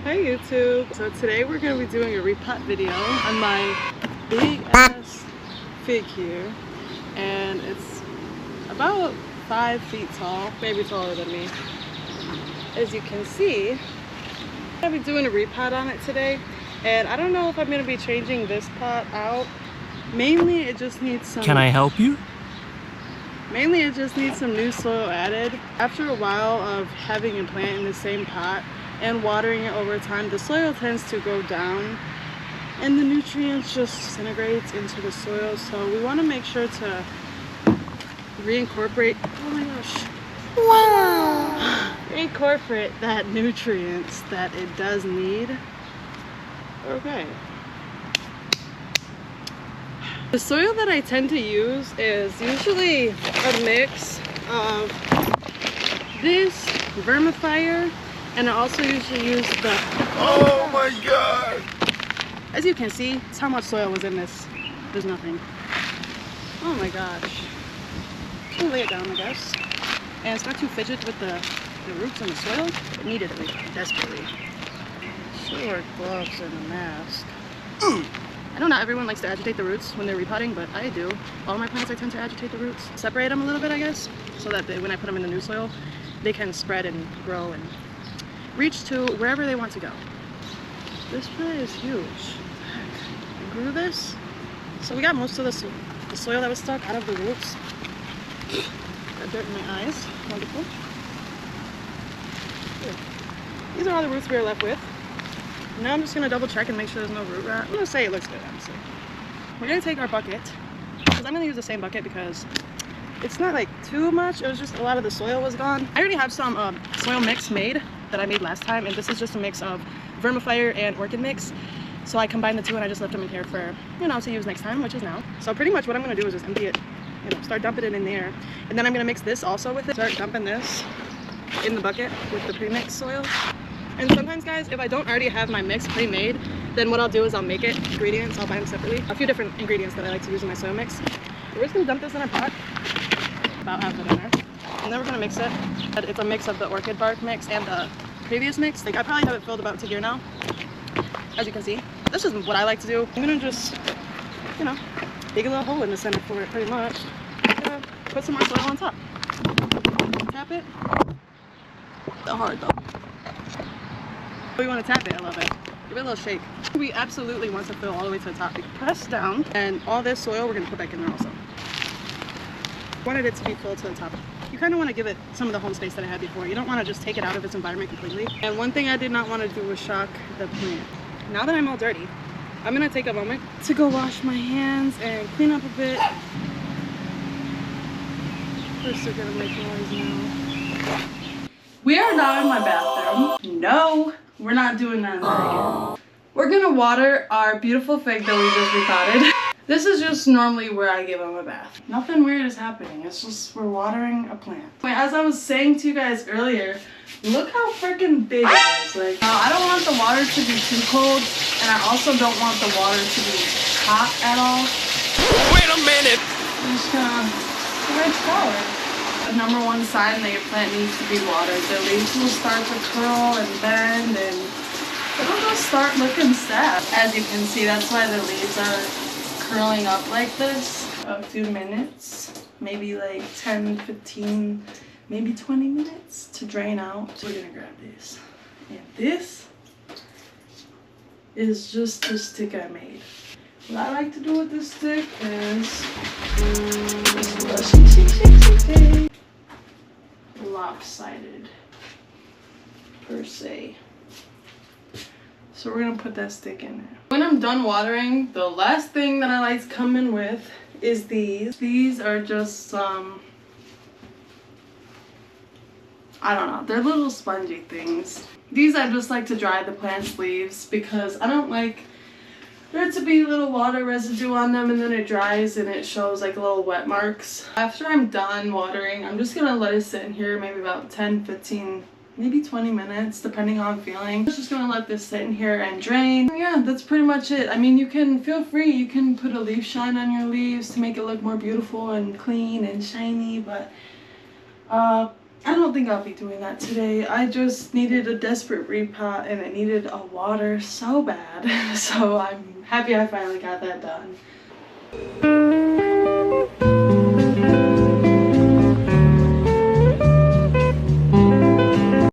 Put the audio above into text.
Hey YouTube! So today we're going to be doing a repot video on my big ass fig here, and it's about 5 feet tall, maybe taller than me. As you can see, I'm going to be doing a repot on it today, and I don't know if I'm going to be changing this pot out. Mainly it just needs some... Can I help you? Mainly it just needs some new soil added. After a while of having a plant in the same pot and watering it over time, the soil tends to go down and the nutrients just disintegrate into the soil. So we want to make sure to reincorporate, oh my gosh, wow, reincorporate that nutrients that it does need. Okay. The soil that I tend to use is usually a mix of this vermifier, and I also usually use the... Oh my god! As you can see, it's how much soil was in this. There's nothing. Oh my gosh. I'm gonna lay it down, I guess. And it's not too fidget with the roots and the soil. It needed it desperately. Short gloves and a mask. I know not everyone likes to agitate the roots when they're repotting, but I do. All my plants I tend to agitate the roots. Separate them a little bit, I guess, so that when I put them in the new soil, they can spread and grow and reach to wherever they want to go. This plant is huge. Heck, I grew this. So we got most of the soil that was stuck out of the roots. Got dirt in my eyes. Wonderful. Good. These are all the roots we are left with. Now I'm just going to double check and make sure there's no root rot. I'm going to say it looks good, honestly. We're going to take our bucket, because I'm going to use the same bucket because it's not like too much. It was just a lot of the soil was gone. I already have some soil mix made that I made last time, and this is just a mix of vermifier and orchid mix. So I combined the two and I just left them in here for, to use next time, which is now. So pretty much what I'm going to do is just empty it, start dumping it in there. And then I'm going to mix this also with it. Start dumping this in the bucket with the pre-mixed soil. And sometimes, guys, if I don't already have my mix pre-made, then what I'll do is I'll make it ingredients. I'll buy them separately. A few different ingredients that I like to use in my soil mix. We're just going to dump this in our pot. About half of it in there. And then we're going to mix it. It's a mix of the orchid bark mix and the previous mix. Like, I probably have it filled about to here now. As you can see. This is what I like to do. I'm going to just, dig a little hole in the center for it pretty much. Put some more soil on top. Tap it. Not hard though. We want to tap it, I love it. Give it a little shake. We absolutely want to fill all the way to the top. We press down, and all this soil we're going to put back in there also. Wanted it to be full to the top. You kind of want to give it some of the home space that I had before. You don't want to just take it out of its environment completely. And one thing I did not want to do was shock the plant. Now that I'm all dirty, I'm going to take a moment to go wash my hands and clean up a bit. First they're going to make noise now. We are now in my bathroom. No, we're not doing that again. We're gonna water our beautiful fig that we just repotted. This is just normally where I give them a bath. Nothing weird is happening. It's just we're watering a plant. Wait, as I was saying to you guys earlier, look how freaking big it is. Like, I don't want the water to be too cold, and I also don't want the water to be hot at all. Wait a minute! I'm just gonna red flower. The number one sign that your plant needs to be watered. The leaves will start to curl and bend, and it'll just start looking sad. As you can see, that's why the leaves are curling up like this. A few minutes, maybe like 10, 15, maybe 20 minutes to drain out. We're gonna grab these. And this is just the stick I made. What I like to do with this stick is lopsided per se. So we're gonna put that stick in there. When I'm done watering, the last thing that I like to come in with is these. These are just some, I don't know, they're little spongy things. These I just like to dry the plant's leaves because I don't like there to be little water residue on them and then it dries and it shows like little wet marks. After I'm done watering, I'm just gonna let it sit in here maybe about 10, 15, maybe 20 minutes depending on how I'm feeling. I'm just gonna let this sit in here and drain. Yeah, that's pretty much it. I mean, you can feel free, you can put a leaf shine on your leaves to make it look more beautiful and clean and shiny, but I don't think I'll be doing that today. I just needed a desperate repot and I needed a water so bad. So I'm happy I finally got that done.